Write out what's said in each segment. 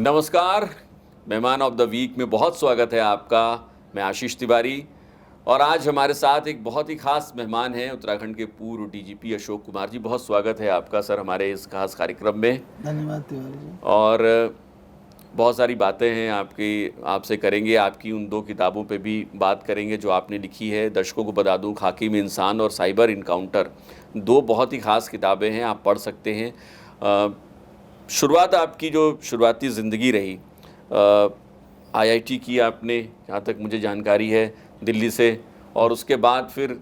नमस्कार, मेहमान of the week में बहुत स्वागत है आपका। मैं आशीष तिवारी और आज हमारे साथ एक बहुत ही खास मेहमान हैं, उत्तराखंड के पूर्व डीजीपी अशोक कुमार जी। बहुत स्वागत है आपका सर हमारे इस खास कार्यक्रम में। धन्यवाद तिवारी जी। और बहुत सारी बातें हैं आपसे करेंगे, आपकी उन 2 किताबों पे भी बात करेंगे जो आपने लिखी है। दर्शकों को बता दूं, खाकी में इंसान और साइबर इनकाउंटर 2 बहुत ही खास किताबें हैं, आप पढ़ सकते हैं। शुरुआत आपकी जो शुरुआती ज़िंदगी रही, आईआईटी की आपने, जहाँ तक मुझे जानकारी है, दिल्ली से, और उसके बाद फिर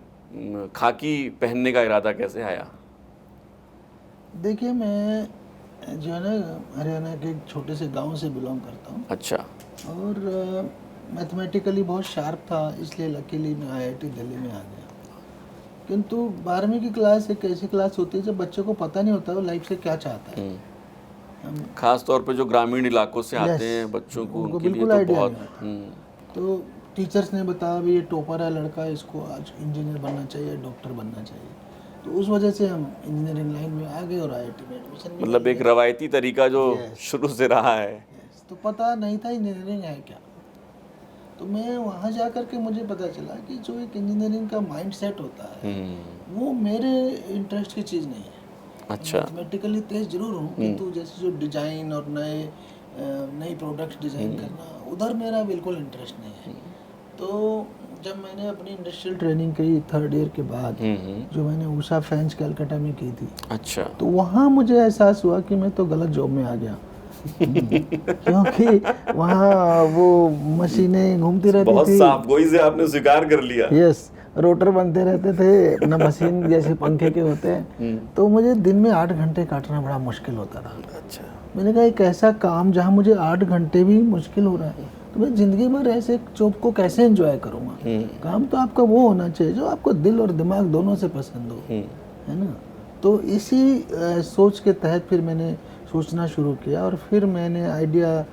खाकी पहनने का इरादा कैसे आया? देखिए, मैं जो है ना हरियाणा के एक छोटे से गांव से बिलोंग करता हूँ। अच्छा। और मैथमेटिकली बहुत शार्प था, इसलिए लकीली मैं आईआईटी दिल्ली में आ गया। किंतु 12वीं की क्लास एक ऐसी क्लास होती है जब बच्चे को पता नहीं होता वो लाइफ से क्या चाहता है। खास तौर पे जो ग्रामीण इलाकों से आते हैं बच्चों को, उनके लिए तो बहुत। तो टीचर्स ने बताया भी ये टॉपर है लड़का, इसको आज इंजीनियर बनना चाहिए, डॉक्टर बनना चाहिए। तो उस वजह से हम इंजीनियरिंग लाइन में आ गए और आईआईटी में एडमिशन। मतलब एक रवायती तरीका जो शुरू से रहा है। तो पता नहीं था इंजीनियरिंग है क्या। तो मैं वहाँ जा कर के मुझे पता चला कि जो एक इंजीनियरिंग का माइंड सेट होता है वो मेरे इंटरेस्ट की चीज़ नहीं है। अच्छा। मैथमेटिकली तेज जरूर हूँ, किंतु जैसे जो डिजाइन और नई प्रोडक्ट्स डिजाइन करना, उधर मेरा बिल्कुल इंटरेस्ट नहीं है। तो जब मैंने अपनी इंडस्ट्रियल ट्रेनिंग की 3rd ईयर के बाद, जो मैंने उषा फैंस कलकत्ता में की थी, अच्छा, तो वहाँ मुझे एहसास हुआ कि मैं तो गलत जॉब में आ गया। क्योंकि वहाँ वो मशीनें घूमती रहती थी। बहुत साफगोई से आपने स्वीकार कर लिया। यस, रोटर बनते रहते थे, अपना मशीन जैसे पंखे के होते हैं। तो मुझे दिन में 8 घंटे काटना बड़ा मुश्किल होता था। अच्छा। मैंने कहा एक ऐसा काम जहाँ मुझे 8 घंटे भी मुश्किल हो रहा है, तो मैं ज़िंदगी भर ऐसे जॉब को कैसे एंजॉय करूँगा। काम तो आपका वो होना चाहिए जो आपको दिल और दिमाग दोनों से पसंद हो, है ना। तो इसी सोच के तहत फिर मैंने सोचना शुरू किया और फिर मैंने आइडिया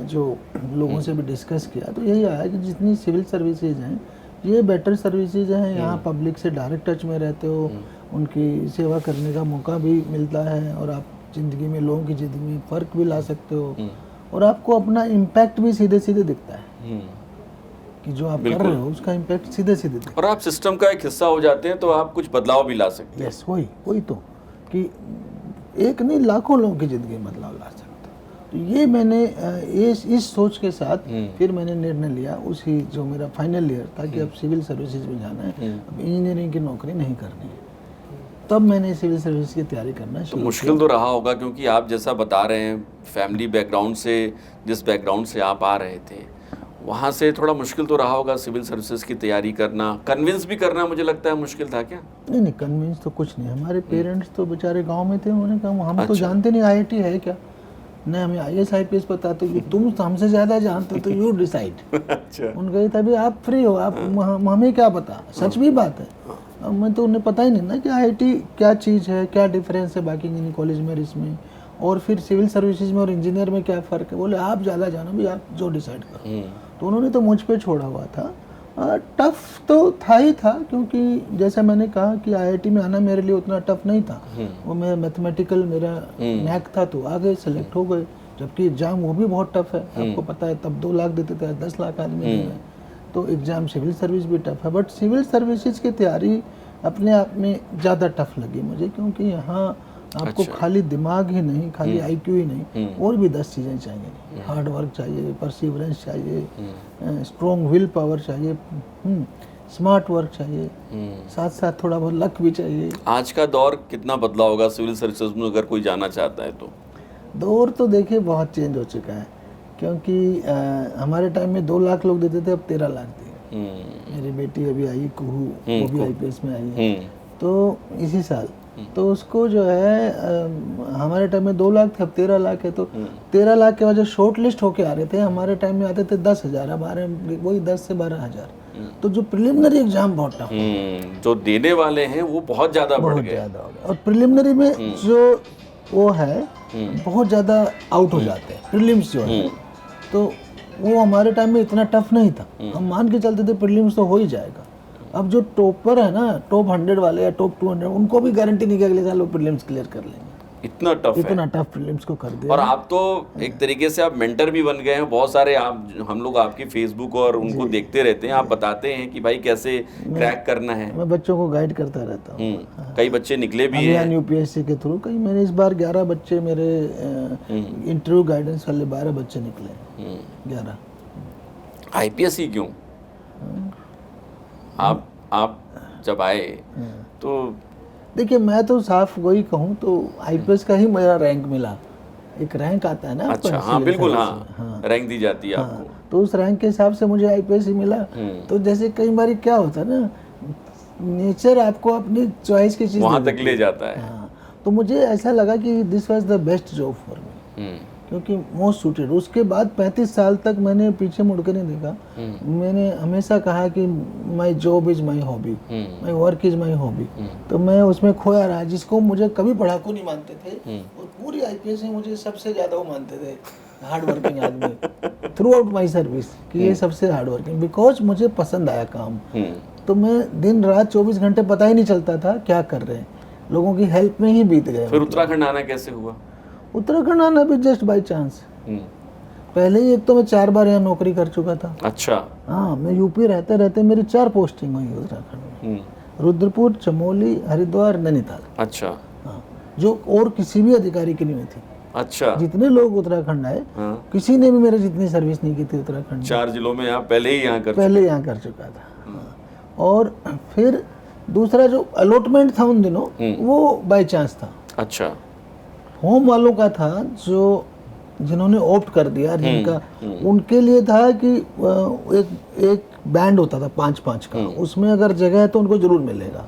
जो लोगों से भी डिस्कस किया, तो यही आया कि जितनी सिविल सर्विसेज हैं ये बेटर सर्विसेज हैं। यहाँ पब्लिक से डायरेक्ट टच में रहते हो, उनकी सेवा करने का मौका भी मिलता है और आप ज़िंदगी में, लोगों की ज़िंदगी में फ़र्क भी ला सकते हो और आपको अपना इम्पैक्ट भी सीधे सीधे दिखता है कि जो आप कर रहे हो उसका इम्पैक्ट सीधे सीधे दिखता है। और आप सिस्टम का एक हिस्सा हो जाते हैं तो आप कुछ बदलाव भी ला सकते हैं। यस, वही तो कि एक नहीं लाखों लोगों की ज़िंदगी में बदलाव ला सकते। तो ये मैंने इस सोच के साथ फिर मैंने निर्णय लिया, उसी जो मेरा फाइनल ईयर था कि अब सिविल सर्विसेज में जाना है, अब इंजीनियरिंग की नौकरी नहीं करनी है। तब मैंने सिविल सर्विस की तैयारी करना शुरू। तो मुश्किल तो रहा होगा, क्योंकि आप जैसा बता रहे हैं फैमिली बैकग्राउंड से, जिस बैकग्राउंड से आप आ रहे थे, वहाँ से थोड़ा मुश्किल तो रहा होगा सिविल सर्विसेज की तैयारी करना। कन्विंस भी करना मुझे लगता है मुश्किल था क्या? नहीं, कन्विंस तो कुछ नहीं। हमारे पेरेंट्स तो बेचारे गांव में थे, उन्होंने कहा हम तो जानते नहीं आईआईटी है क्या, नहीं हमें आईएएस आईपीएस पता, तो तुम हमसे ज़्यादा जानते हो तो यू डिसाइड। अच्छा। उनका ये था भी आप फ्री हो, आप हमें क्या पता। सच भी बात है। अब मैं तो उन्हें पता ही नहीं ना कि आईआईटी क्या चीज़ है, क्या डिफरेंस है बाकी इंजीनियरिंग कॉलेज में, इसमें और फिर सिविल सर्विसेज में और इंजीनियर में क्या फ़र्क है। बोले आप ज़्यादा जानो भी, आप जो डिसाइड करो। तो उन्होंने तो मुझ पे छोड़ा हुआ था। टफ तो था ही था, क्योंकि जैसा मैंने कहा कि आईआईटी में आना मेरे लिए उतना टफ नहीं था। वो मेरा मैथमेटिकल मेरा मैथ था, तो आगे सेलेक्ट हो गए। जबकि एग्ज़ाम वो भी बहुत टफ है, आपको पता है। तब 2 लाख देते थे, 10 लाख आदमी दे रहे। तो एग्ज़ाम सिविल सर्विस भी टफ है, बट सिविल सर्विसेज की तैयारी अपने आप में ज़्यादा टफ लगी मुझे, क्योंकि यहाँ आपको खाली दिमाग ही नहीं, खाली आईक्यू ही नहीं, और भी 10 चीज़ें चाहिए। हार्ड वर्क चाहिए, परसिवरेंस चाहिए, स्ट्रॉन्ग विल पावर चाहिए, स्मार्ट वर्क चाहिए, साथ साथ थोड़ा बहुत लक भी चाहिए। आज का दौर कितना बदला होगा सिविल सर्विसेज में, अगर कोई जाना चाहता है तो? दौर तो देखिए बहुत चेंज हो चुका है, क्योंकि हमारे टाइम में 2 लाख लोग देते थे, अब 13 लाख दिए। मेरी बेटी अभी आई, कुहू, वो भी आईपीएस में आई है, तो इसी साल। तो उसको जो है हमारे टाइम में 2 लाख थे, अब 13 लाख है। तो 13 लाख के वजह शॉर्ट लिस्ट होके आ रहे थे। हमारे टाइम में आते थे 10,000, अब आ रहे हैं वही 10 से 12,000। तो जो प्रिलिमिनरी एग्जाम बहुत टफ, जो देने वाले हैं वो बहुत ज़्यादा बढ़ गए, और प्रिलिमिनरी में जो वो है बहुत ज़्यादा आउट हो जाते हैं प्रीलिम्स जो है। तो वो हमारे टाइम में इतना टफ नहीं था, हम मान के चलते थे प्रीलिम्स तो हो ही जाएगा। अब जो टॉपर है ना, टॉप 100 वाले या टॉप 200, उनको भी गारंटी नहीं कि अगले साल वो प्रीलिम्स क्लियर कर लेंगे। इतना टफ है। इतना टफ प्रीलिम्स को कर दिया। और आप तो एक तरीके से आप मेंटर भी बन गए हैं। बहुत सारे आप हम लोग आपकी फेसबुक और उनको देखते रहते हैं, आप बताते हैं कि भाई कैसे क्रैक करना है। मैं बच्चों को गाइड करता रहता हूँ। कई बच्चे निकले भी अभियान हैं। यूपीएससी के थ्रू कई, मैंने इस बार 11 बच्चे मेरे इंटरव्यू गाइडेंस वाले 12 बच्चे निकले, 11। आईपीएस ही क्यों? आप जब आए तो देखिए, मैं तो साफ वही कहूँ तो आईपीएस का ही मेरा रैंक मिला। एक रैंक आता है ना आपको अच्छा, हाँ NCA बिल्कुल, से। हाँ रैंक दी जाती है आपको। तो उस रैंक के हिसाब से मुझे आईपीएस ही मिला। तो जैसे कई बार क्या होता है ना, नेचर आपको अपनी चॉइस की चीज वहां तक ले जाता है। हाँ, तो मुझे ऐसा लगा कि this was the best job for me, क्योंकि मोस्ट सूटेड। उसके बाद 35 साल तक मैंने पीछे मुड़ के नहीं देखा। मैंने हमेशा कहा कि my job is my hobby, my work is my hobby. तो मैं उसमें खोया रहा। जिसको मुझे कभी पढ़ाकू नहीं मानते थे, और पूरी आईपीएस में मुझे सबसे ज्यादा वो मानते थे हार्ड वर्किंग आदमी थ्रू आउट माई सर्विस, कि ये सबसे हार्ड वर्किंग, बिकॉज मुझे पसंद आया काम। तो मैं दिन रात 24 घंटे पता ही नहीं चलता था क्या कर रहे हैं, लोगों की हेल्प में ही बीत गए। फिर उत्तराखंड आना कैसे हुआ? उत्तराखंड आना भी जस्ट बाई चांस। पहले ही एक तो मैं 4 बार यहाँ नौकरी कर चुका था। अच्छा। हाँ, मैं यूपी रहते रहते मेरी 4 पोस्टिंग हुई उत्तराखंड में, रुद्रपुर, चमोली, हरिद्वार, नैनीताल। अच्छा। हाँ, जो और किसी भी अधिकारी की नहीं हुई थी। अच्छा। जितने लोग उत्तराखंड आए, किसी ने भी मेरे जितनी सर्विस नहीं की थी उत्तराखंड में। 4 जिलों में आप पहले ही यहाँ कर चुका था। हाँ। और फिर दूसरा जो अलॉटमेंट था उन दिनों, वो बाई चांस था। अच्छा। होम वालों का था, जो जिन्होंने ऑप्ट कर दिया, जिनका उनके लिए था कि एक बैंड होता था 5-5 का, उसमें अगर जगह है तो उनको जरूर मिलेगा।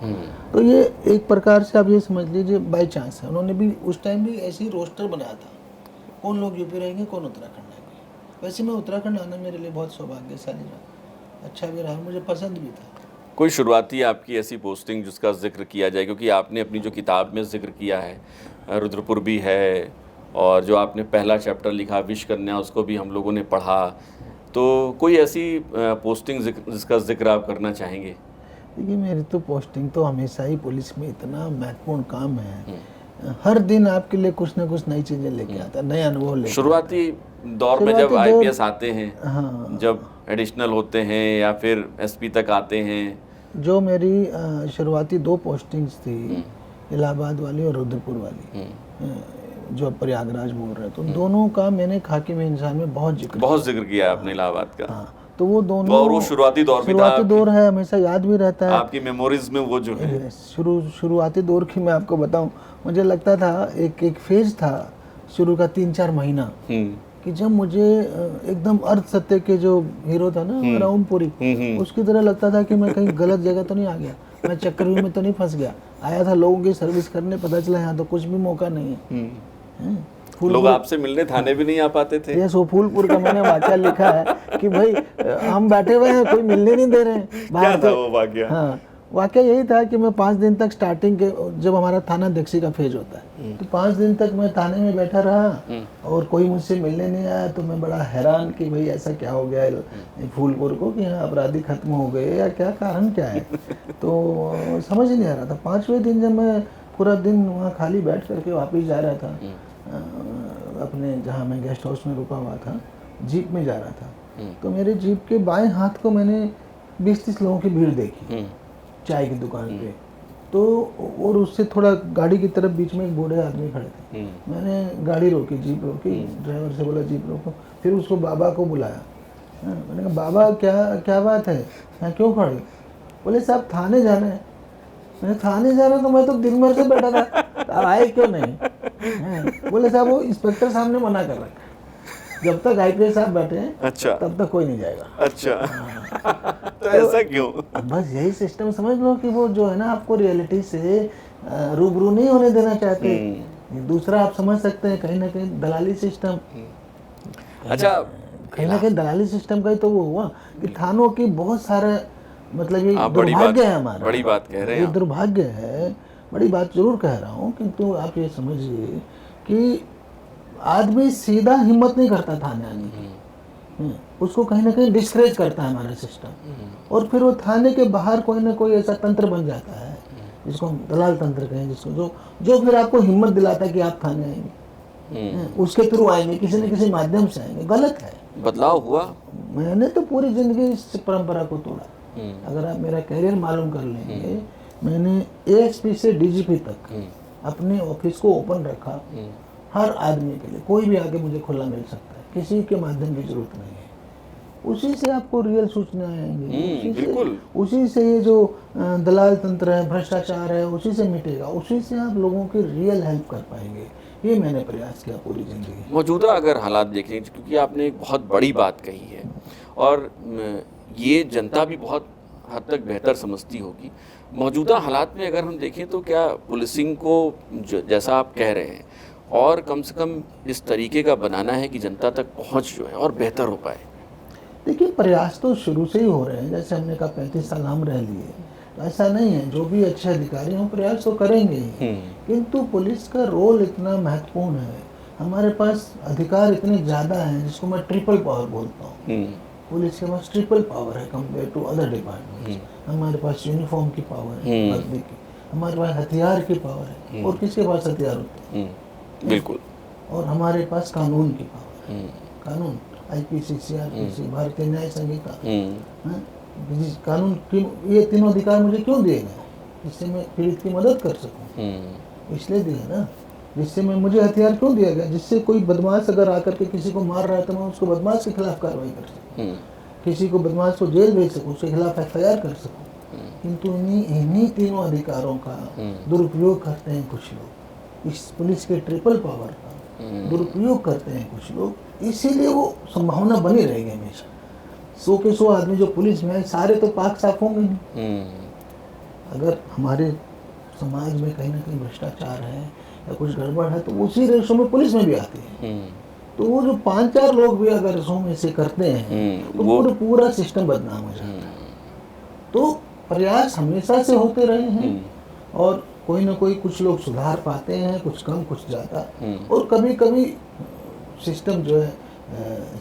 तो ये एक प्रकार से आप ये समझ लीजिए बाई चांस है। उन्होंने भी उस टाइम भी ऐसे ही रोस्टर बनाया था, कौन लोग यूपी रहेंगे, कौन उत्तराखंड आएंगे। वैसे मैं उत्तराखंड आना मेरे लिए बहुत सौभाग्यशाली रहा, अच्छा भी रहा, मुझे पसंद भी था। कोई शुरुआती आपकी ऐसी पोस्टिंग जिसका जिक्र किया जाए, क्योंकि आपने अपनी जो किताब में जिक्र किया है, रुद्रपुर भी है, और जो आपने पहला चैप्टर लिखा विश कन्या, उसको भी हम लोगों ने पढ़ा, तो कोई ऐसी पोस्टिंग जिसका जिक्र आप करना चाहेंगे? देखिए, मेरी तो पोस्टिंग तो हमेशा ही, पुलिस में इतना महत्वपूर्ण काम है, हर दिन आपके लिए कुछ ना कुछ नई चीज़ें लेके आता है, नए अनुभव लेके। शुरुआती दौर में जब आईपीएस आते हैं, हाँ, जब एडिशनल होते हैं या फिर एसपी तक आते हैं, जो मेरी शुरुआती 2 पोस्टिंग्स थी, इलाहाबाद वाली और रुद्रपुर वाली, जो प्रयागराज बोल रहे, तो दोनों का मैंने खाकी में इंसान में बहुत जिक्र किया आपने इलाहाबाद का। हाँ, तो वो दोनों, और वो शुरुआती दौर है, हमेशा याद भी रहता है आपकी मेमोरीज में। वो जो है शुरुआती दौर की मैं आपको बताऊं, मुझे लगता था एक फेज था शुरू का 3-4 महीना, कि जब मुझे एकदम अर्ध सत्य के जो हीरो था ना राउनपुरी, उसकी तरह लगता था कि मैं कहीं गलत जगह तो नहीं आ गया, मैं चक्रव्यूह में तो नहीं फंस गया। आया था लोगों की सर्विस करने, पता चला यहाँ तो कुछ भी मौका नहीं है। लोग आपसे मिलने थाने भी नहीं आ पाते थे। ये फूलपुर का मैंने वाकया लिखा है कि भाई हम बैठे हुए हैं, कोई मिलने नहीं दे रहे हैं। क्या था वो वाकया? हाँ, वाकया यही था कि मैं 5 दिन तक स्टार्टिंग के, जब हमारा थाना अध्यक्षी का फेज होता है, तो 5 दिन तक मैं थाने में बैठा रहा और कोई मुझसे मिलने नहीं आया। तो मैं बड़ा हैरान कि भाई ऐसा क्या हो गया फूलपुर को, कि यहाँ अपराधी खत्म हो गए या क्या कारण क्या है। तो समझ ही नहीं आ रहा था। 5वें दिन जब मैं पूरा दिन वहाँ खाली बैठ करके वापस जा रहा था, अपने जहाँ मैं गेस्ट हाउस में रुका हुआ था, जीप में जा रहा था, तो मेरे जीप के बाएं हाथ को मैंने 20-30 लोगों की भीड़ देखी चाय की दुकान पे। तो और उससे थोड़ा गाड़ी की तरफ बीच में एक बूढ़े आदमी खड़े थे। मैंने गाड़ी रोकी, जीप रोकी, ड्राइवर से बोला जीप रोको, फिर उसको बाबा को बुलाया। मैंने कहा बाबा क्या बात है, यहाँ क्यों खड़े? बोले साहब थाने जाना है। मैंने थाने जाना, तो मैं तो दिन भर से बैठा था, आए क्यों नहीं? बोले साहब वो इंस्पेक्टर साहब ने मना कर रखा, जब तक आईपीएस साहब बैठे हैं, अच्छा, तब तक कोई नहीं जाएगा। अच्छा। तो ऐसा क्यों? बस यही सिस्टम समझ लो कि वो जो है ना, आपको रियलिटी से रूबरू नहीं होने देना चाहते। दूसरा आप समझ सकते हैं कहीं ना कहीं दलाली सिस्टम। अच्छा, कहीं ना कहीं दलाली सिस्टम का ही तो वो हुआ कि थानों की बहुत सारे, मतलब ये दुर्भाग्य है हमारा। बड़ी बात कह रहे हैं, ये दुर्भाग्य है, बड़ी बात जरूर कह रहा हूँ, किंतु आप ये समझिए कि आदमी सीधा हिम्मत नहीं करता थाने आने की, उसको कहीं ना कहीं डिस्करेज करता है हमारा सिस्टम। और फिर वो थाने के बाहर कोई ना कोई ऐसा तंत्र बन जाता है जिसको हम दलाल तंत्र कहें, जिसको जो फिर आपको हिम्मत दिलाता है कि आप थाने आएंगे, उसके थ्रू आएंगे, किसी न किसी माध्यम से आएंगे, गलत है। बदलाव हुआ? मैंने तो पूरी जिंदगी इस परंपरा को तोड़ा। अगर आप मेरा करियर मालूम कर लेंगे, मैंने एएसपी से डीजीपी तक अपने ऑफिस को ओपन रखा हर आदमी के लिए। कोई भी आके मुझे खुला मिल सकता है, किसी के माध्यम की जरूरत नहीं है। उसी से आपको रियल सूचना आएंगी, उसी से ये जो दलाल तंत्र है, भ्रष्टाचार है, उसी से मिटेगा, उसी से आप लोगों की रियल हेल्प कर पाएंगे। ये मैंने प्रयास किया पूरी जिंदगी। मौजूदा अगर हालात देखें, क्योंकि आपने एक बहुत बड़ी बात कही है और ये जनता भी बहुत हद तक बेहतर समझती होगी, मौजूदा हालात में अगर हम देखें तो क्या पुलिसिंग को जैसा आप कह रहे हैं और कम से कम इस तरीके का बनाना है कि जनता तक पहुंच जो है और बेहतर हो पाए? देखिए, प्रयास तो शुरू से ही हो रहे हैं। जैसे हमने कहा 35 साल हम रह लिए, तो ऐसा नहीं है, जो भी अच्छे अधिकारी हों प्रयास तो करेंगे ही, किंतु पुलिस का रोल इतना महत्वपूर्ण है, हमारे पास अधिकार इतने ज़्यादा हैं, जिसको मैं ट्रिपल पावर बोलता हूँ। पुलिस के पास ट्रिपल पावर है कंपेयर टू अदर डिपार्टमेंट्स। हमारे पास यूनिफॉर्म की पावर है, वर्दी की, हमारे पास हथियार की पावर है, और किसके पास हथियार होते हैं? बिल्कुल। और हमारे पास कानून की पावर है, कानून, आईपीसी, सीआरपीसी, भारतीय न्याय संहिता, कानून की, ये तीनों अधिकार मुझे क्यों दिए गए? जिससे मैं पीड़ित की मदद कर सकूं, इसलिए दिए ना। जिससे मैं, मुझे हथियार क्यों दिया गया? जिससे कोई बदमाश अगर आकर के किसी को मार रहा है तो मैं उसको बदमाश के खिलाफ कार्रवाई कर सकूं, किसी को बदमाश को जेल भेज सकूं, उसके खिलाफ एफआईआर कर सकूं। किंतु इन्हीं तीनों अधिकारों का दुरुपयोग करते हैं कुछ लोग। इस पुलिस के ट्रिपल पावर का दुरुपयोग करते हैं कुछ लोग, इसीलिए वो संभावना बनी रहेगी हमेशा। 100 के 100 आदमी जो पुलिस में है, सारे तो पाक साफ होंगे नहीं। अगर हमारे समाज में कहीं ना कहीं भ्रष्टाचार है या कुछ गड़बड़ है, तो उसी रेशो में पुलिस में भी आती है। तो वो जो 5-4 लोग भी अगर 100 में से करते हैं, तो पूरा सिस्टम बदनाम हो जाता है। तो प्रयास हमेशा से होते रहे हैं, और कोई ना कोई, कुछ लोग सुधार पाते हैं, कुछ कम कुछ ज़्यादा, और कभी कभी सिस्टम जो है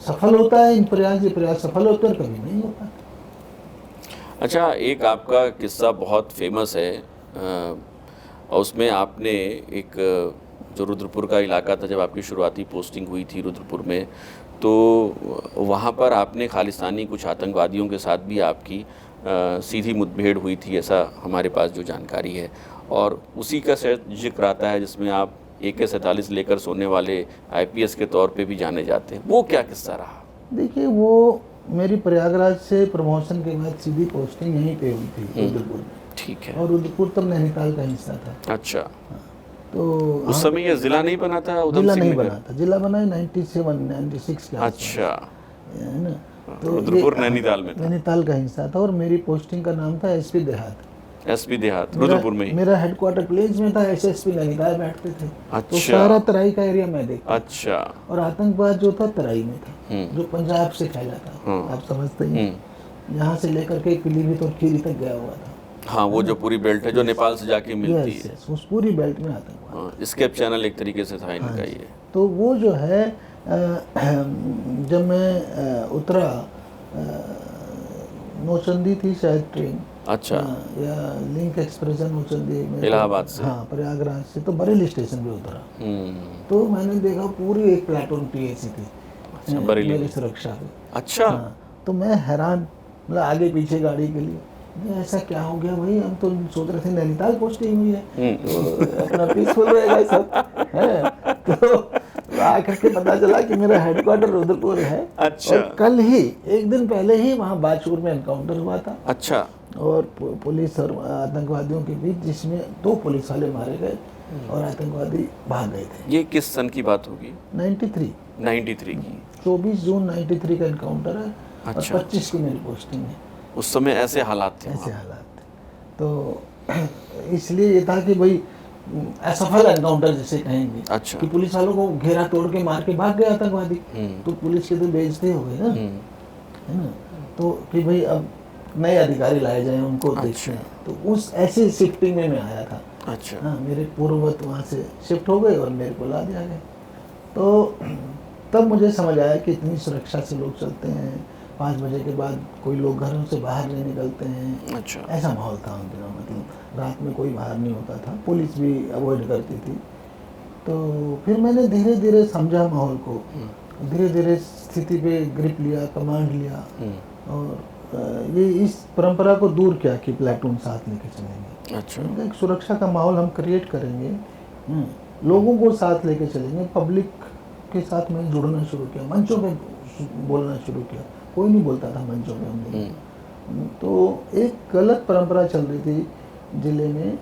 सफल होता है, इन प्रयास सफल होते हैं, कभी नहीं होता। अच्छा, एक आपका किस्सा बहुत फेमस है, और उसमें आपने एक, जो रुद्रपुर का इलाका था, जब आपकी शुरुआती पोस्टिंग हुई थी रुद्रपुर में, तो वहाँ पर आपने खालिस्तानी कुछ आतंकवादियों के साथ भी आपकी सीधी मुठभेड़ हुई थी, ऐसा हमारे पास जो जानकारी है। और उसी का जिक्र आता है जिसमें आप AK-47 लेकर सोने वाले IPS के तौर पे भी जाने जाते हैं। वो क्या किस्सा रहा? देखिए, वो मेरी प्रयागराज से प्रमोशन के बाद सीधी पोस्टिंग यहीं पे हुई थी, रुद्रपुर में। ठीक है। और रुद्रपुर तब नैनीताल का हिस्सा था। अच्छा। तो उस समय ये जिला नहीं बना था? जिला नहीं बना था, जिला बना है 97-96 के। अच्छा, है ना। तो रुद्रपुर नैनीताल में था। नैनीताल का हिस्सा था, और मेरी पोस्टिंग का नाम था एसपी देहात। एसपी देहात रुद्रपुर में ही? मेरा हेडक्वार्टर प्लेस में था, एसएसपी नैनीताल बैठते थे। अच्छा। तो सारा तराई का एरिया मैं देखता। अच्छा। और आतंकवाद जो था तराई में था, जो पंजाब से फैला था, आप समझते हैं, यहाँ से लेकर के पीलीभीत और खीरी तक गया हुआ था। हाँ, वो जो पूरी बेल्ट है जो नेपाल से जाके मिलती है, उस पूरी बेल्ट में आतंकवाद। एस्केप चैनल एक तरीके से था इनका ये। तो वो जो है, जब मैं उतरा, नौचंदी थी शायद ट्रेन। अच्छा। या लिंक एक्सप्रेस नौचंदी में, इलाहाबाद से। हाँ, प्रयागराज से। तो बरेली स्टेशन पे उतरा, तो मैंने देखा पूरी एक प्लेटून PAC थी मेरी सुरक्षा पे। अच्छा। तो मैं हैरान, मतलब आगे पीछे गाड़ी के लिए, ऐसा क्या हो गया भाई? हम तो सोच रहे थे नैनीताल पोस्टिंग हुई है, तो अपना पीसफुल रहेगा सब है। तो आकर के पता चला कि मेरा हेडक्वार्टर रुद्रपुर है। अच्छा। और कल ही, एक दिन पहले ही वहाँ बाचूर में एनकाउंटर हुआ था। अच्छा। और पुलिस और आतंकवादियों के बीच, जिसमें 2 पुलिस वाले मारे गए और आतंकवादी भाग गए थे। ये किस सन की बात होगी? 93 की। 24 जून 93 का एनकाउंटर है। अच्छा। और 25 की मेरी पोस्टिंग है। उस समय ऐसे हालात थे? ऐसे हालात थे। तो इसलिए ये था कि भाई असफल एनकाउंटर जिसे कहेंगे। अच्छा। कि पुलिस वालों को घेरा तोड़ के मार के भाग गए आतंकवादी, तो पुलिस के तो बेइज्जती हो गई ना, है ना। तो कि भाई अब नए अधिकारी लाए जाएं, उनको देखते हैं। तो उस ऐसी शिफ्टिंग में मैं आया था। अच्छा। हाँ, मेरे पूर्ववत वहाँ से शिफ्ट हो गए और मेरे को ला दिया गया। तो तब मुझे समझ आया कि इतनी सुरक्षा से लोग चलते हैं, 5 बजे के बाद कोई लोग घरों से बाहर नहीं निकलते हैं। अच्छा। ऐसा माहौल था उन दिनों, मतलब रात में कोई बाहर नहीं होता था, पुलिस भी अवॉइड करती थी। तो फिर मैंने धीरे धीरे समझा माहौल को, धीरे धीरे स्थिति पे ग्रिप लिया, कमांड लिया, और ये इस परंपरा को दूर किया कि प्लेटून साथ लेके चलेंगे। अच्छा। एक सुरक्षा का माहौल हम क्रिएट करेंगे, लोगों को साथ लेके चलेंगे, पब्लिक के साथ मैं जुड़ना शुरू किया, मंचों पे बोलना शुरू किया, कोई नहीं बोलता था मंचों पे हम लोग। तो एक गलत परंपरा चल रही थी जिले में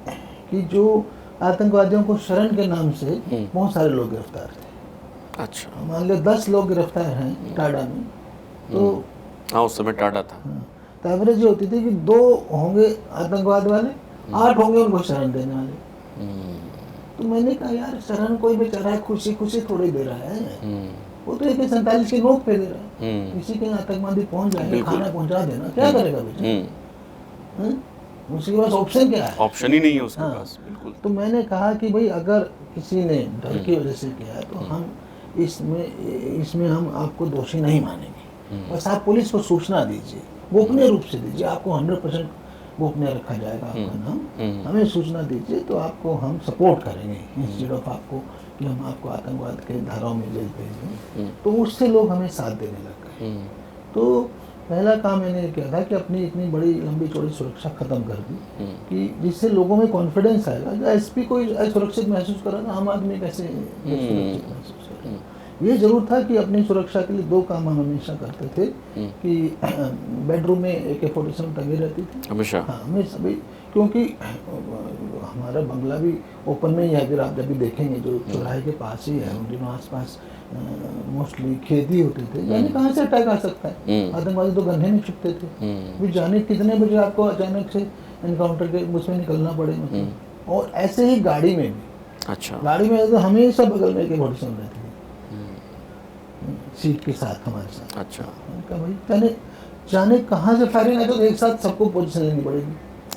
कि जो आतंकवादियों को शरण के नाम से बहुत सारे लोग गिरफ्तार थे। अच्छा। मान लो 10 लोग गिरफ्तार हैं टाडा में, तो हाँ उस समय टाटा था। तो एवरेज ये होती थी कि 2 होंगे आतंकवाद वाले, 8 होंगे उनको शरण देने वाले। तो मैंने कहा यार शरण कोई बेचारा खुशी खुशी थोड़ी दे रहा है, वो तो AK-47 के नोक पे दे रहा है। किसी के आतंकवादी पहुंच जाएंगे, खाना पहुंचा देना, क्या करेगा बेचारा? उसके पास ऑप्शन क्या है? ऑप्शन ही नहीं है उसके पास। बिल्कुल। तो मैंने कहा कि भाई अगर किसी ने डर की वजह से किया है तो हम इसमें हम आपको दोषी नहीं मानेंगे, बस आप पुलिस को सूचना दीजिए, गोपनीय रूप से दीजिए, आपको 100% गोपनीय रखा जाएगा आपका नाम, हमें सूचना दीजिए तो आपको हम सपोर्ट करेंगे, इंस्टेड ऑफ आपको कि हम आपको आतंकवाद के धाराओं में जेल भेज दें। तो उससे लोग हमें साथ देने लग गए। तो पहला काम मैंने किया था कि अपनी इतनी बड़ी लंबी चौड़ी सुरक्षा खत्म कर दी कि जिससे लोगों में कॉन्फिडेंस आएगा। जो SP कोई असुरक्षित महसूस कर रहा था, आम आदमी कैसे सुरक्षित महसूस कर रहा है। ये जरूर था कि अपनी सुरक्षा के लिए 2 काम हम हमेशा करते थे कि बेडरूम में AK-47 टंगी रहती थी हमेशा। हाँ हमेशा भी, क्योंकि हमारा बंगला भी ओपन में ही है। फिर आप जब भी देखेंगे जो चौराहे के पास ही है, उन दिनों आसपास मोस्टली खेती होते थे, जाने कहाँ से अटैक आ सकता है। आतंकवादी तो गन्ने में छुपते थे, फिर जाने कितने बजे आपको अचानक से एनकाउंटर के उसमें निकलना पड़े, मतलब। और ऐसे ही गाड़ी में भी। अच्छा। गाड़ी में तो हमेशा बगल में AK-47 रहती थी सीट के साथ हमारे साथ। अच्छा। उनका भाई जाने कहाँ से फायरिंग है, तो एक साथ सबको पोजीशन लेनी पड़ेगी।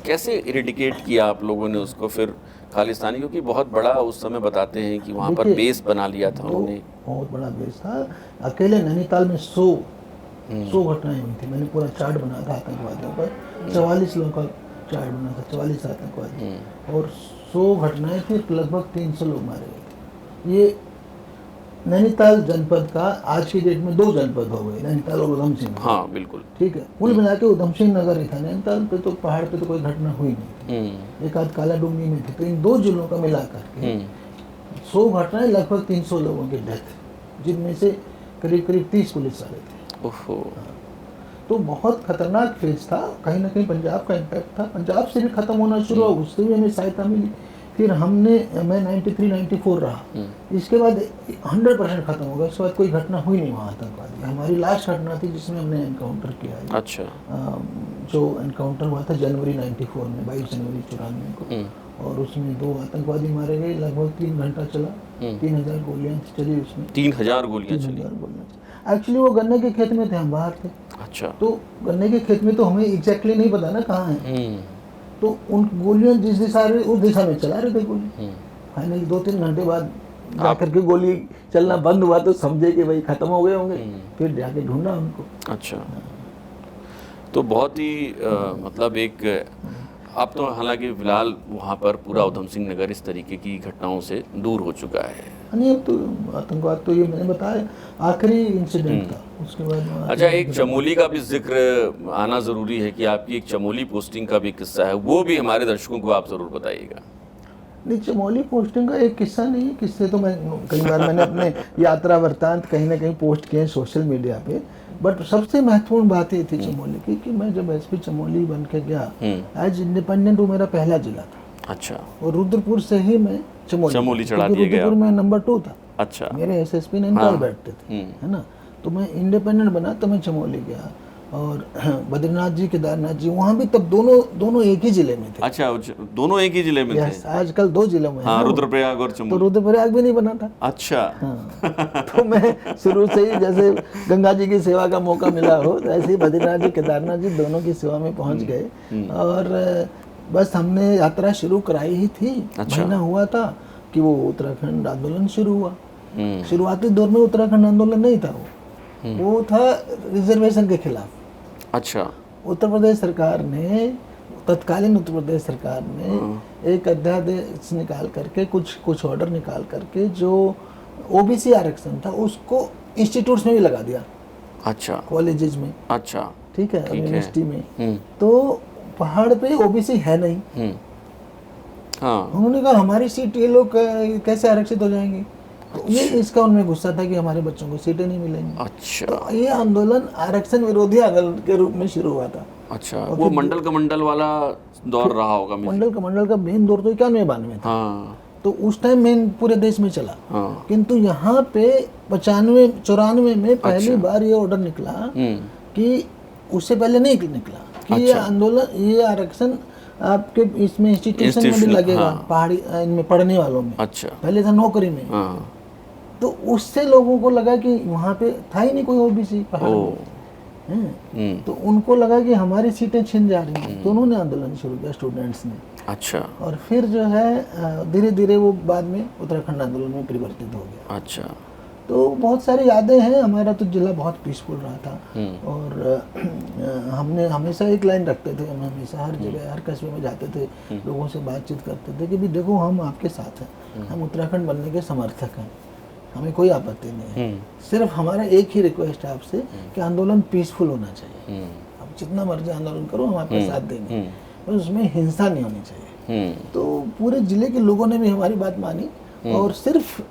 कैसे इरिडिकेट किया आप लोगों ने उसको फिर खालिस्तानी, क्योंकि बहुत बड़ा उस समय बताते हैं कि वहाँ पर बेस बना लिया था उन्होंने। बहुत बड़ा बेस था। अकेले नैनीताल में 100 घटनाएं हुई थी। मैंने पूरा चार्ट बनाया था आतंकवादियों पर, 44 लोगों का चार्ट बना था, 44 आतंकवादी, और 100 घटनाएं थी, लगभग 300 लोग मारे गए थे। ये नैनीताल जनपद का आज की डेट में 2 जनपद हो गए, नैनीताल और उधम सिंह। हाँ बिल्कुल। ठीक है, कुल मिला के उधम सिंह नगर ही था। नैनीताल पे तो पहाड़ पे तो कोई घटना हुई नहीं थी, एक आध काला डूंगी में थी। तो इन 2 जिलों का मिलाकर के 100 घटनाएं, लगभग 300 लोगों की डेथ, जिनमें से करीब करीब 30 पुलिस वाले थे। ओहो। तो बहुत खतरनाक फेज था। कहीं ना कहीं पंजाब का इम्पैक्ट था, पंजाब से भी खत्म होना शुरू हुआ, उससे भी हमें सहायता मिली। फिर मैं 93-94 रहा, इसके बाद 100% खत्म हो गया। उसके बाद कोई घटना हुई नहीं वहाँ आतंकवादी। हमारी लास्ट घटना थी जिसमें हमने एनकाउंटर किया है। अच्छा। जो एनकाउंटर हुआ था जनवरी 94 में, 22 जनवरी 94 को, और उसमें 2 आतंकवादी मारे गए। लगभग 3 घंटा चला, 3000 गोलियां चली उसमें। 3000 गोलियां चली। एक्चुअली वो गन्ने के खेत में थे, हम बाहर थे। अच्छा। तो गन्ने के खेत में तो हमें एग्जैक्टली नहीं पता ना कहाँ है, तो उन गोलियां जिस दिशा रही उस दिशा में चला रहे थे गोली। फाइनली 2-3 घंटे बाद जाकर के गोली चलना बंद हुआ, तो समझे कि भाई खत्म हो गए होंगे। फिर जाके ढूंढा उनको। अच्छा। तो बहुत ही मतलब एक अब तो हालांकि फिलहाल वहाँ पर पूरा उधम सिंह नगर इस तरीके की घटनाओं से दूर हो चुका है। नहीं, अब तो आतंकवाद तो ये मैंने बताया आखिरी इंसिडेंट था, उसके बाद। अच्छा, एक चमोली का भी जिक्र आना ज़रूरी है कि आपकी एक चमोली पोस्टिंग का भी किस्सा है, वो भी हमारे दर्शकों को आप ज़रूर बताइएगा। नहीं, चमोली पोस्टिंग का एक किस्सा नहीं है, किस्से तो मैं कई बार मैंने अपने यात्रा वृत्तांत कहीं ना कहीं पोस्ट किए सोशल मीडिया पे। बट सबसे महत्वपूर्ण बात ये थी चमोली की कि मैं जब SP चमोली बन के गया एज इंडिपेंडेंट, वो मेरा पहला जिला था। अच्छा। और रुद्रपुर से ही मैं चमोली चढ़ा दिया गया। रुद्रपुर में नंबर 2 था। अच्छा। मेरे SSP नैनीताल बैठते थे, है ना। तो मैं इंडिपेंडेंट बना तो मैं चमोली गया, और बद्रीनाथ जी, केदारनाथ जी, वहाँ भी तब दोनों एक ही जिले में थे। अच्छा, दोनों एक ही जिले में थे। आजकल 2 जिलों में। हाँ, रुद्रप्रयाग और चमोली। तो रुद्रप्रयाग भी नहीं बना था। अच्छा। हाँ। तो मैं शुरू से ही, जैसे गंगा जी की सेवा का मौका मिला हो, तो ऐसे ही बद्रीनाथ जी, केदारनाथ जी दोनों की सेवा में पहुंच गए। और बस हमने यात्रा शुरू कराई ही थी। अच्छा। महीना हुआ था कि वो उत्तराखंड आंदोलन शुरू हुआ। शुरुआती दौर में उत्तराखंड आंदोलन नहीं था वो, वो था रिजर्वेशन के खिलाफ। अच्छा। उत्तर प्रदेश सरकार ने, तत्कालीन उत्तर प्रदेश सरकार ने एक अध्यादेश निकाल करके, कुछ ऑर्डर निकाल करके जो ओबीसी आरक्षण था उसको इंस्टीट्यूट्स में भी लगा दिया। अच्छा। कॉलेजेस में। अच्छा। ठीक है, यूनिवर्सिटी में। तो पहाड़ पे ओबीसी है नहीं। हाँ। उन्होंने कहा हमारी सीट ये लोग कैसे आरक्षित हो जाएंगे। तो ये इसका उनमें गुस्सा था कि हमारे बच्चों को सीटें नहीं मिलेंगी। अच्छा। तो ये आंदोलन आरक्षण विरोधी आंदोलन के रूप में शुरू हुआ था। अच्छा, वो मंडल का मंडल वाला दौर रहा होगा। मंडल का मेन दौर तो 91-92 था। हाँ। तो उस टाइम मेन पूरे देश में चला। हाँ। किंतु यहाँ पे 95-94 में पहली बार ये ऑर्डर निकला कि उससे पहले नहीं निकला कि ये आंदोलन, ये आरक्षण आपके इसमें इंस्टीट्यूशन में भी लगेगा। पहाड़ी इनमें पढ़ने वालों में। अच्छा। पहले था नौकरी में। तो उससे लोगों को लगा कि वहाँ पे था ही नहीं कोई ओबीसी पहाड़ में। तो उनको लगा कि हमारी सीटें छिन जा रही हैं। तो उन्होंने आंदोलन शुरू किया स्टूडेंट्स ने। अच्छा। और फिर जो है धीरे धीरे वो बाद में उत्तराखंड आंदोलन में परिवर्तित हो गया। अच्छा। तो बहुत सारी यादें हैं। हमारा तो जिला बहुत पीसफुल रहा था। और हमने हमेशा एक लाइन रखते थे, हम हमेशा हर जगह हर कस्बे में जाते थे, लोगों से बातचीत करते थे कि भी देखो हम आपके साथ हैं, हम उत्तराखंड बनने के समर्थक हैं, हमें कोई आपत्ति नहीं है। सिर्फ हमारा एक ही रिक्वेस्ट है आपसे कि आंदोलन पीसफुल होना चाहिए। आप जितना मर्जी आंदोलन करो, हम आपका साथ देंगे, बस उसमें हिंसा नहीं होनी चाहिए। तो पूरे जिले के लोगों ने भी हमारी बात मानी। और सिर्फ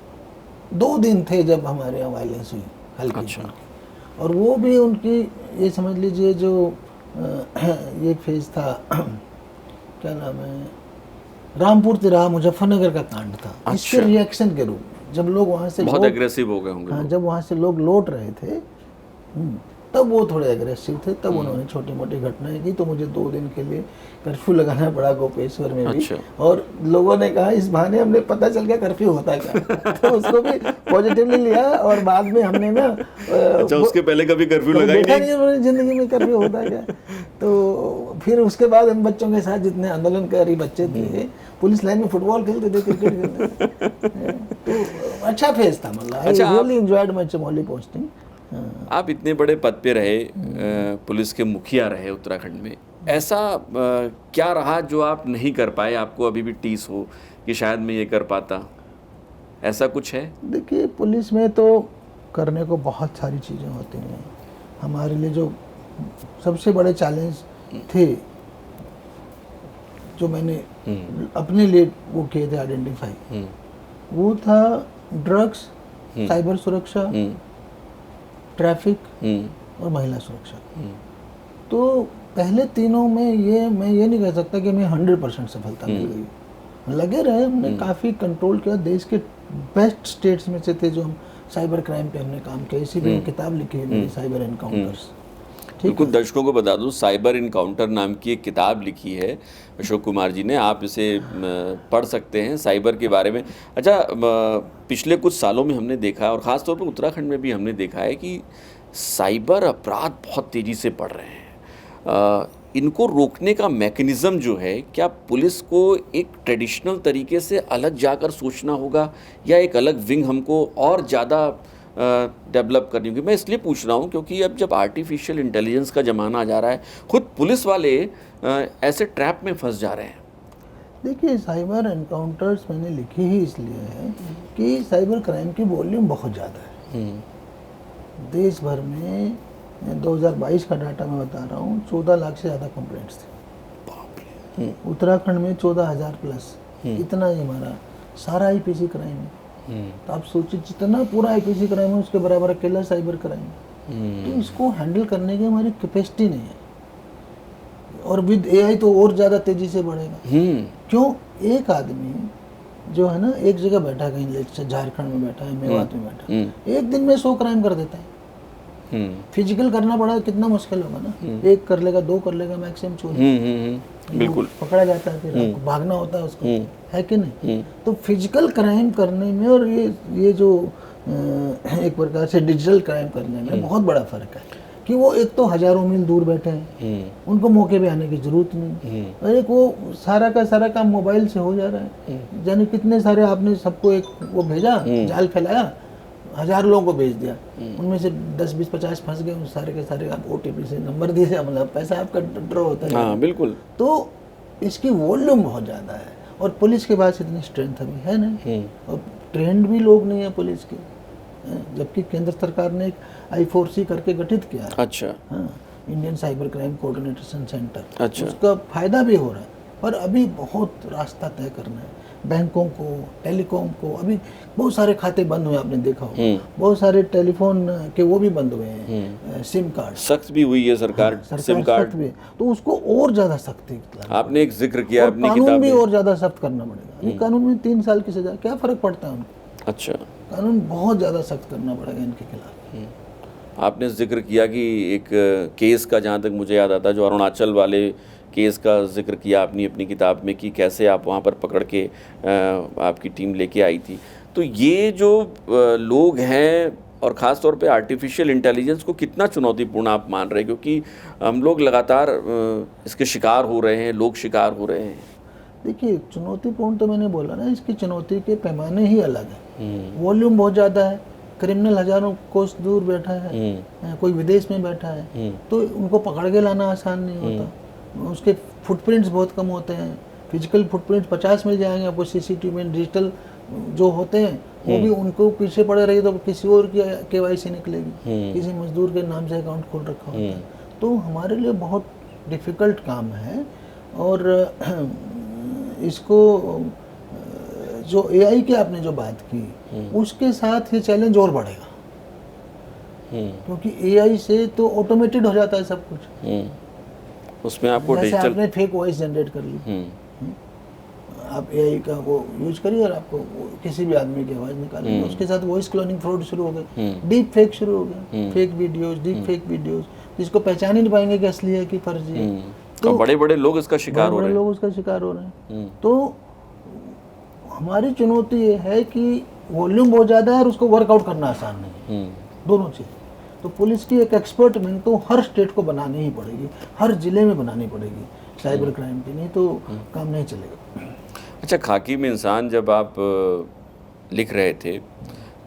2 दिन थे जब हमारे यहाँ वायलेंस हुई हल्की। अच्छा। और वो भी उनकी, ये समझ लीजिए जो ये फेज था, क्या नाम है, रामपुर तिराहा मुजफ्फरनगर का कांड था। अच्छा। इसके रिएक्शन के रूप में जब लोग वहाँ से बहुत एग्रेसिव हो गए होंगे। हाँ, जब वहाँ से लोग लौट रहे थे तब वो थोड़े एग्रेसिव थे। तब उन्होंने छोटी मोटी घटनाएं की। तो मुझे 2 दिन के लिए कर्फ्यू लगाना पड़ा गोपेश्वर में भी। अच्छा। और लोगों ने कहा इस बहाने हमने पता चल गया कर्फ्यू होता क्या। तो उसको भी पॉजिटिवली लिया। और बाद में हमने ना अच्छा, उसके पहले कभी कर्फ्यू लगाई नहीं उन्होंने जिंदगी में कर्फ्यू होता क्या। तो फिर उसके बाद हम बच्चों के साथ जितने आंदोलनकारी बच्चे थे, पुलिस लाइन में फुटबॉल खेलते थे, क्रिकेट खेलते थे। तो अच्छा फेज था। मतलब I really enjoyed my Chamoli posting. आप इतने बड़े पद पे रहे, पुलिस के मुखिया रहे उत्तराखंड में, ऐसा क्या रहा जो आप नहीं कर पाए, आपको अभी भी टीस हो कि शायद मैं ये कर पाता, ऐसा कुछ है? देखिए, पुलिस में तो करने को बहुत सारी चीज़ें होती हैं। हमारे लिए जो सबसे बड़े चैलेंज थे, जो मैंने अपने लिए वो किए थे आइडेंटिफाई, वो था ड्रग्स, साइबर सुरक्षा, ट्रैफिक और महिला सुरक्षा। तो पहले तीनों में ये मैं ये नहीं कह सकता कि मैं 100% सफलता मिल गई। लगे रहे, हमने काफ़ी कंट्रोल किया। देश के बेस्ट स्टेट्स में से थे जो हम साइबर क्राइम पे हमने काम किया। इसीलिए किताब लिखी है मेरी, साइबर एनकाउंटर्स। बिल्कुल, दर्शकों को बता दूं, साइबर इनकाउंटर नाम की एक किताब लिखी है अशोक कुमार जी ने। आप इसे पढ़ सकते हैं साइबर के बारे में। अच्छा, पिछले कुछ सालों में हमने देखा, और ख़ास तौर पर उत्तराखंड में भी हमने देखा है कि साइबर अपराध बहुत तेज़ी से बढ़ रहे हैं। इनको रोकने का मैकेनिज़्म जो है, क्या पुलिस को एक ट्रेडिशनल तरीके से अलग जाकर सोचना होगा, या एक अलग विंग हमको और ज़्यादा डेवलप करनी होगी? मैं इसलिए पूछ रहा हूँ क्योंकि अब जब आर्टिफिशियल इंटेलिजेंस का ज़माना आ जा रहा है, खुद पुलिस वाले ऐसे ट्रैप में फंस जा रहे हैं। देखिए, साइबर एनकाउंटर्स मैंने लिखी ही इसलिए है कि साइबर क्राइम की वॉल्यूम बहुत ज़्यादा है। देश भर में 2022 का डाटा मैं बता रहा हूँ, 14 लाख से ज़्यादा कंप्लेंट्स थे। उत्तराखंड में 14,000 प्लस। इतना ही हमारा सारा आईपीसी क्राइम है। तो आप सोचिए, जितना पूरा आईपीसी क्राइम है उसके बराबर अकेला साइबर क्राइम है। तो इसको हैंडल करने की हमारी कैपेसिटी नहीं है। और विद एआई तो और ज़्यादा तेज़ी से बढ़ेगा। क्यों? एक आदमी जो है ना, एक जगह बैठा, कहीं झारखंड में बैठा है, मेवात में बैठा है, एक दिन में 100 क्राइम कर देता है। फिजिकल करना पड़ा कितना मुश्किल होगा ना। 1 कर लेगा, 2 कर लेगा मैक्सिमम चोरी। बिल्कुल पकड़ा जाता है, फिर आपको भागना होता है उसको, है कि नहीं? तो फिजिकल क्राइम करने में और ये जो एक प्रकार से डिजिटल क्राइम करने में बहुत बड़ा फर्क है। कि वो एक तो हजारों मील दूर बैठे हैं, उनको मौके पे आने की जरूरत नहीं। और एक वो सारा का सारा काम मोबाइल से हो जा रहा है। यानी कितने सारे आपने सबको एक वो भेजा, जाल फैलाया, 1000 लोगों को भेज दिया, उनमें से 10 20 50 फंस गए, उन सारे के सारे आप OTP से नंबर दिए, मतलब पैसा आपका ड्रॉ होता है। हाँ बिल्कुल। तो इसकी वॉल्यूम बहुत ज़्यादा है, और पुलिस के पास इतनी स्ट्रेंथ अभी है नहीं, और ट्रेंड भी लोग नहीं है पुलिस के, जबकि केंद्र सरकार ने एक I4C करके गठित किया है। अच्छा। हाँ, Indian cyber crime coordination centre. अच्छा। उसका फायदा भी हो रहा है, पर अभी बहुत रास्ता तय करना है। बैंकों को, टेलीकॉम को, अभी बहुत सारे खाते बंद हुए, आपने देखा होगा, बहुत सारे टेलीफोन के वो भी बंद हुए हैं, सिम कार्ड सख्त भी हुई है सरकार, सिम कार्ड सख्त भी है, तो उसको और ज़्यादा सख्ती आपने एक जिक्र किया अपनी कानून किताब भी में। और ज़्यादा सख्त करना पड़ेगा। ये कानून में 3 साल की सजा, क्या फ़र्क पड़ता है उनको? अच्छा। कानून बहुत ज़्यादा सख्त करना पड़ेगा इनके खिलाफ। आपने जिक्र किया कि एक केस का, जहाँ तक मुझे याद आता है, जो अरुणाचल वाले केस का जिक्र किया आपने अपनी किताब में, कि कैसे आप वहाँ पर पकड़ के आपकी टीम लेके आई थी। तो ये जो लोग हैं, और ख़ास तौर पे आर्टिफिशियल इंटेलिजेंस को कितना चुनौतीपूर्ण आप मान रहे हैं, क्योंकि हम लोग लगातार इसके शिकार हो रहे हैं, लोग शिकार हो रहे हैं। देखिए, चुनौतीपूर्ण तो मैंने बोला ना, इसकी चुनौती के पैमाने ही अलग है। वॉल्यूम बहुत ज़्यादा है, क्रिमिनल हजारों कोस दूर बैठा है, कोई विदेश में बैठा है, तो उनको पकड़ के लाना आसान नहीं होता। उसके फुटप्रिंट्स बहुत कम होते हैं, फिजिकल फुटप्रिंट्स 50 मिल जाएंगे आपको CCTV में, डिजिटल जो होते हैं वो भी उनको पीछे पड़े रही तो किसी और की KYC निकलेगी, किसी मजदूर के नाम से अकाउंट खोल रखा होता है। तो हमारे लिए बहुत डिफ़िकल्ट काम है, और इसको जो AI की आपने जो बात की, उसके साथ ये चैलेंज और बढ़ेगा, क्योंकि AI से तो ऑटोमेटेड हो जाता है सब कुछ। उसमें आपको जैसे डिजिटल, आपने फेक वॉइस जनरेट कर ली, आप AI का वो यूज करिए और आपको किसी भी आदमी की आवाज़ निकालेंगे, उसके साथ वॉइस क्लोनिंग फ्रॉड शुरू हो गए, डीप फेक शुरू हो गया, fake videos, deep fake videos, जिसको पहचान ही नहीं पाएंगे कि असली है कि फर्जी है। तो बड़े बड़े लोग इसका शिकार हो रहे हैं। लोग उसका शिकार हो रहे हैं। तो हमारी चुनौती ये है कि वॉल्यूम बहुत ज़्यादा है और उसको वर्कआउट करना आसान नहीं है, दोनों चीज़। तो पुलिस की एक एक्सपर्ट विंग तो हर स्टेट को बनानी ही पड़ेगी, हर जिले में बनानी पड़ेगी साइबर क्राइम की, नहीं तो काम नहीं चलेगा। अच्छा, खाकी में इंसान जब आप लिख रहे थे,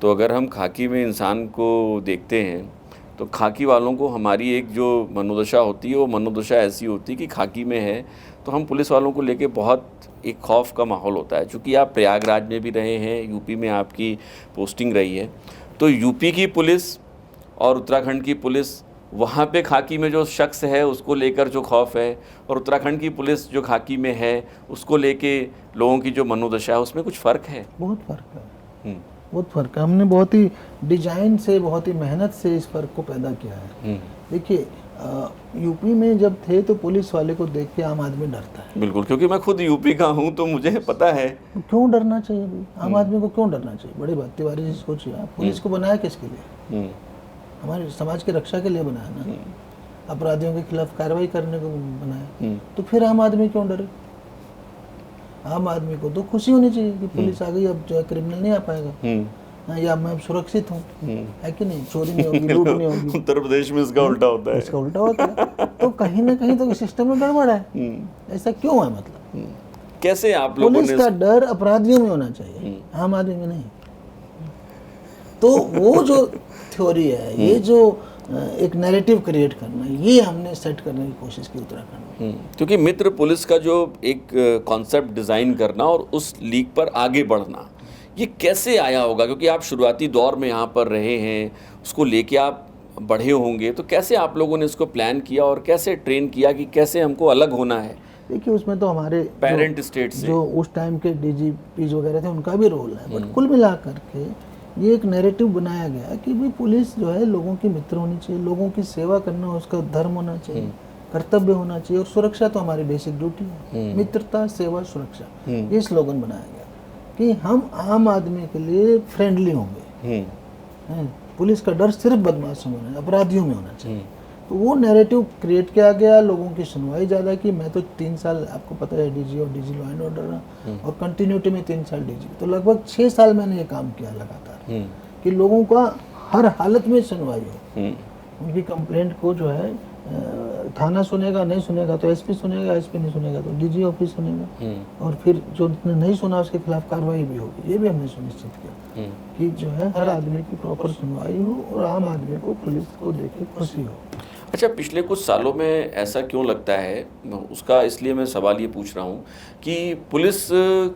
तो अगर हम खाकी में इंसान को देखते हैं, तो खाकी वालों को हमारी एक जो मनोदशा होती है, वो मनोदशा ऐसी होती है कि खाकी में है तो हम पुलिस वालों को लेके बहुत एक खौफ का माहौल होता है। चूँकि आप प्रयागराज में भी रहे हैं, यूपी में आपकी पोस्टिंग रही है, तो यूपी की पुलिस और उत्तराखंड की पुलिस, वहाँ पे खाकी में जो शख्स है उसको लेकर जो खौफ है, और उत्तराखंड की पुलिस जो खाकी में है उसको लेके लोगों की जो मनोदशा है, उसमें कुछ फ़र्क है? बहुत फ़र्क है, बहुत फ़र्क है। हमने बहुत ही डिजाइन से, बहुत ही मेहनत से इस फ़र्क को पैदा किया है। देखिए, यूपी में जब थे तो पुलिस वाले को देख के आम आदमी डरता है। बिल्कुल, क्योंकि मैं खुद यूपी का हूँ तो मुझे पता है। क्यों डरना चाहिए भाई? आम आदमी को क्यों डरना चाहिए? बड़ी बात, तिवारी जी सोचिए, आप पुलिस को बनाया किसके लिए? हमारे समाज की रक्षा के लिए बनाया ना, अपराधियों के खिलाफ कार्रवाई करने को बनाया। तो फिर आम आदमी क्यों डरे? आम आदमी को तो खुशी होनी चाहिए कि पुलिस आ गई, अब जो है क्रिमिनल नहीं आ पाएगा, या मैं अब सुरक्षित हूँ, है कि नहीं? चोरी नहीं होगी, लूट नहीं होगी। उत्तर प्रदेश में इसका उल्टा होता है। इसका उल्टा होता है। तो कहीं ना कहीं तो सिस्टम में गड़बड़ है। ऐसा क्यों है? मतलब कैसे आप लोगों ने पुलिस का डर अपराधियों में होना चाहिए, आम आदमी में नहीं। तो वो जो थ्योरी है, ये जो एक नैरेटिव क्रिएट करना, ये हमने सेट करने की कोशिश की उत्तराखंड में। क्योंकि मित्र पुलिस का जो एक कॉन्सेप्ट डिज़ाइन करना और उस लीग पर आगे बढ़ना, ये कैसे आया होगा? क्योंकि आप शुरुआती दौर में यहाँ पर रहे हैं, उसको लेके आप बढ़े होंगे, तो कैसे आप लोगों ने इसको प्लान किया और कैसे ट्रेन किया कि कैसे हमको अलग होना है? देखिए, उसमें तो हमारे पेरेंट स्टेट से जो उस टाइम के DGPs वगैरह थे, उनका भी रोल है। बट कुल मिला करके ये एक नैरेटिव बनाया गया कि भाई पुलिस जो है लोगों की मित्र होनी चाहिए, लोगों की सेवा करना उसका धर्म होना चाहिए, कर्तव्य होना चाहिए, और सुरक्षा तो हमारी बेसिक ड्यूटी है। मित्रता, सेवा, सुरक्षा, ये स्लोगन बनाया गया कि हम आम आदमी के लिए फ्रेंडली होंगे। पुलिस का डर सिर्फ बदमाशों में, अपराधियों में होना चाहिए। तो वो नैरेटिव क्रिएट किया गया, लोगों की सुनवाई ज़्यादा की। मैं तो 3 साल, आपको पता है, DG और DG लॉ एंड ऑर्डर रहा, और कंटिन्यूटी में 3 साल DG, तो लगभग 6 साल मैंने ये काम किया लगातार कि लोगों का हर हालत में सुनवाई हो, उनकी कंप्लेंट को जो है थाना सुनेगा, नहीं सुनेगा तो एसपी सुनेगा, एसपी नहीं सुनेगा तो डीजी ऑफिस सुनेगा, और फिर जो नहीं सुना उसके खिलाफ कार्रवाई भी होगी। ये भी हमने सुनिश्चित किया कि जो है हर आदमी की प्रॉपर सुनवाई हो और आम आदमी को पुलिस को देख के खुशी हो। अच्छा, पिछले कुछ सालों में ऐसा क्यों लगता है, उसका इसलिए मैं सवाल ये पूछ रहा हूँ कि पुलिस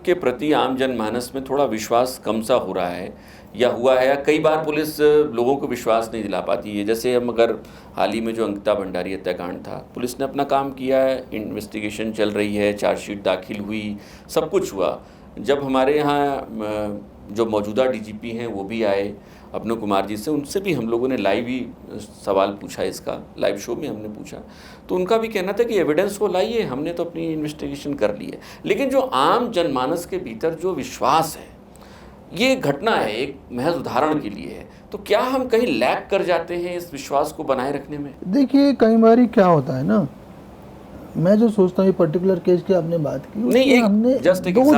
के प्रति आम जनमानस में थोड़ा विश्वास कम सा हो रहा है या हुआ है, या कई बार पुलिस लोगों को विश्वास नहीं दिला पाती है। जैसे हम अगर हाल ही में जो अंकिता भंडारी हत्याकांड था, पुलिस ने अपना काम किया है, इन्वेस्टिगेशन चल रही है, चार्जशीट दाखिल हुई, सब कुछ हुआ। जब हमारे यहाँ जो मौजूदा डीजीपी हैं वो भी आए अभिनव कुमार जी से, उनसे भी हम लोगों ने लाइव ही सवाल पूछा, इसका लाइव शो में हमने पूछा, तो उनका भी कहना था कि एविडेंस को लाइए, हमने तो अपनी इन्वेस्टिगेशन कर ली है। लेकिन जो आम जनमानस के भीतर जो विश्वास है, ये घटना है, एक महज उदाहरण के लिए है, तो क्या हम कहीं लैग कर जाते हैं इस विश्वास को बनाए रखने में? देखिए, कई बार क्या होता है ना, मैं जो सोचता हूँ ये पर्टिकुलर केस की आपने बात की, नहीं, हमने जस्ट एक 2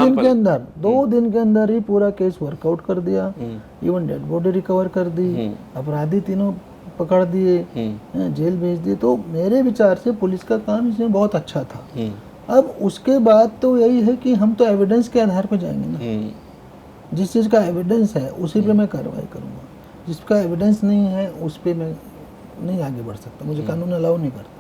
दिन के अंदर ही पूरा केस वर्कआउट कर दिया, इवन डेड बॉडी रिकवर कर दी, अपराधी तीनों पकड़ दिए, जेल भेज दिए। तो मेरे विचार से पुलिस का काम इसमें बहुत अच्छा था। अब उसके बाद तो यही है कि हम तो एविडेंस के आधार पर जाएंगे ना, जिस चीज़ का एविडेंस है उसी पे मैं कार्रवाई करूँगा, जिसका एविडेंस नहीं है उस पर मैं नहीं आगे बढ़ सकता, मुझे कानून अलाउ नहीं करता।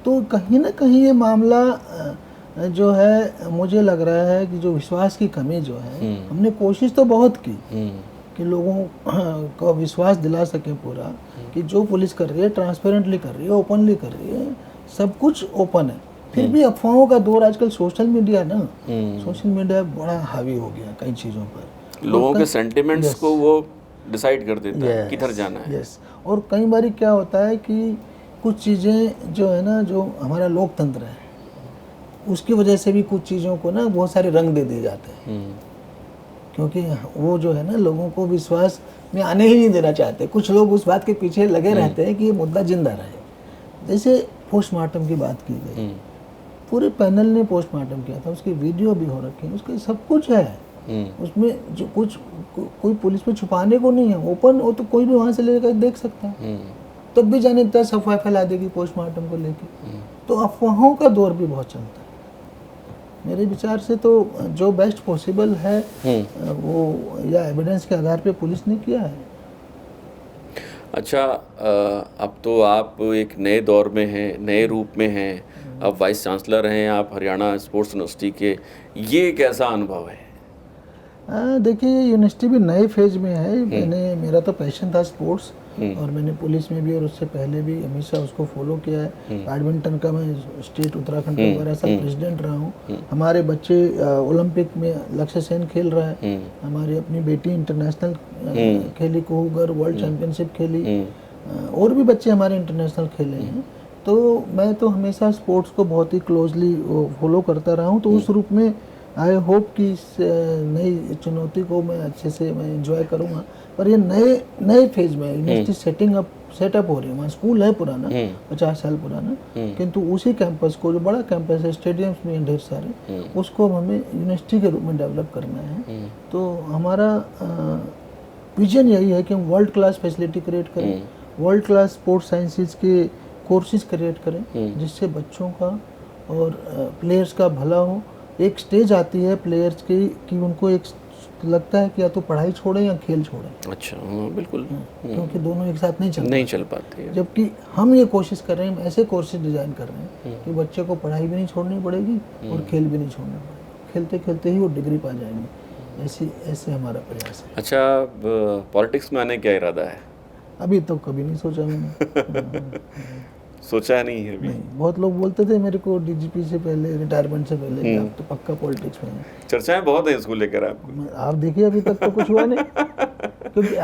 तो कहीं ना कहीं ये मामला जो है, मुझे लग रहा है कि जो विश्वास की कमी जो है, हमने कोशिश तो बहुत की कि लोगों को विश्वास दिला सके पूरा कि जो पुलिस कर रही है ट्रांसपेरेंटली कर रही है, ओपनली कर रही है, सब कुछ ओपन है। फिर भी अफवाहों का दौर, आजकल सोशल मीडिया ना, सोशल मीडिया बड़ा हावी हो गया कई चीज़ों पर, लोगों के सेंटिमेंट्स को वो डिसाइड कर देता है किधर जाना है। और कई बार क्या होता है कि कुछ चीज़ें जो है ना, जो हमारा लोकतंत्र है, उसकी वजह से भी कुछ चीज़ों को ना बहुत सारे रंग दे दिए जाते हैं, क्योंकि वो जो है ना लोगों को विश्वास में आने ही नहीं देना चाहते। कुछ लोग उस बात के पीछे लगे रहते हैं कि ये मुद्दा जिंदा रहे। जैसे पोस्टमार्टम की बात की गई, पूरे पैनल ने पोस्टमार्टम किया था, उसकी वीडियो भी हो रखी है, उसके सब कुछ है उसमें, जो कुछ कोई पुलिस में छुपाने को नहीं है, ओपन हो तो कोई भी वहाँ से लेकर देख सकता है। तब भी जाने 10 अफवाह फैला देगी पोस्टमार्टम को लेके। तो अफवाहों का दौर भी बहुत चलता है। मेरे विचार से तो जो बेस्ट पॉसिबल है वो या एविडेंस के आधार पे पुलिस ने किया है। अच्छा, अब तो आप एक नए दौर में हैं, नए रूप में हैं, अब वाइस चांसलर हैं आप हरियाणा स्पोर्ट्स यूनिवर्सिटी के, ये कैसा अनुभव है? देखिए, ये यूनिवर्सिटी भी नए फेज में है। मेरा तो पैशन था स्पोर्ट्स, और मैंने पुलिस में भी और उससे पहले भी हमेशा उसको फॉलो किया है। बैडमिंटन का मैं स्टेट उत्तराखंड का 12 साल प्रेसिडेंट रहा हूँ। हमारे बच्चे ओलंपिक में, लक्ष्य सेन खेल रहा है, हमारी अपनी बेटी इंटरनेशनल खेली, कोहूगर वर्ल्ड चैंपियनशिप खेली, और भी बच्चे हमारे इंटरनेशनल खेले हैं। तो मैं तो हमेशा स्पोर्ट्स को बहुत ही क्लोजली फॉलो करता रहा हूँ। तो उस रूप में आई होप कि इस नई चुनौती को मैं अच्छे से मैं एंजॉय करूँगा। पर ये नए फेज में यूनिवर्सिटी सेटअप हो रही है। वहाँ स्कूल है पुराना, 50 साल पुराना, किंतु उसी कैंपस को, जो बड़ा कैंपस है, स्टेडियम्स में हैं ढेर सारे, उसको हमें यूनिवर्सिटी के रूप में डेवलप करना है। तो हमारा विजन यही है कि हम वर्ल्ड क्लास फैसिलिटी क्रिएट करें, वर्ल्ड क्लास स्पोर्ट्स साइंसेज के कोर्सेज क्रिएट करें, जिससे बच्चों का और प्लेयर्स का भला हो। एक स्टेज आती है प्लेयर्स की कि उनको एक लगता है कि या तो पढ़ाई छोड़ें या खेल छोड़ें। अच्छा, बिल्कुल, क्योंकि दोनों एक साथ नहीं चल पाते। जबकि हम ये कोशिश कर रहे हैं, ऐसे कोर्सेज डिज़ाइन कर रहे हैं कि बच्चे को पढ़ाई भी नहीं छोड़नी पड़ेगी और खेल भी नहीं छोड़ना पड़ेगा, खेलते खेलते ही वो डिग्री पा जाएंगे। ऐसे हमारा प्रयास है। अच्छा, पॉलिटिक्स में आने क्या इरादा है? अभी तो कभी नहीं सोचा मैंने। सोचा नहीं है अभी? नहीं, बहुत लोग बोलते थे मेरे को डीजीपी से पहले, रिटायरमेंट से पहले, कि आप तो पक्का पॉलिटिक्स में हैं। चर्चाएं बहुत हैं इसको लेकर आपको। आप देखिए, अभी तक तो कुछ हुआ नहीं, क्योंकि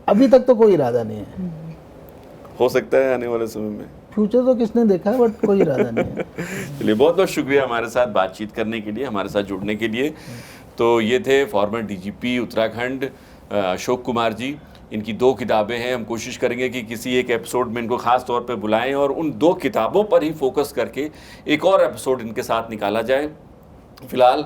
अभी तक तो कोई इरादा नहीं है। हो सकता है आने वाले समय में, फ्यूचर तो किसने देखा है, बट कोई इरादा नहीं है। चलिए, बहुत बहुत शुक्रिया हमारे साथ बातचीत करने के लिए, हमारे साथ जुड़ने के लिए। तो ये थे फॉर्मर डीजीपी उत्तराखंड अशोक कुमार जी। इनकी 2 किताबें हैं। हम कोशिश करेंगे कि किसी एक एपिसोड में इनको खास तौर पे बुलाएं और उन 2 किताबों पर ही फोकस करके एक और एपिसोड इनके साथ निकाला जाए। फिलहाल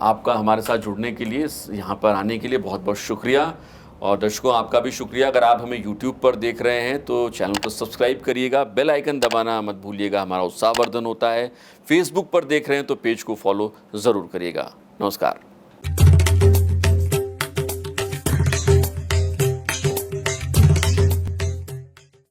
आपका हमारे साथ जुड़ने के लिए, यहाँ पर आने के लिए बहुत बहुत शुक्रिया। और दर्शकों आपका भी शुक्रिया। अगर आप हमें YouTube पर देख रहे हैं तो चैनल को सब्सक्राइब करिएगा, बेल आइकन दबाना मत भूलिएगा, हमारा उत्साहवर्धन होता है। Facebook पर देख रहे हैं तो पेज को फॉलो ज़रूर करिएगा। नमस्कार।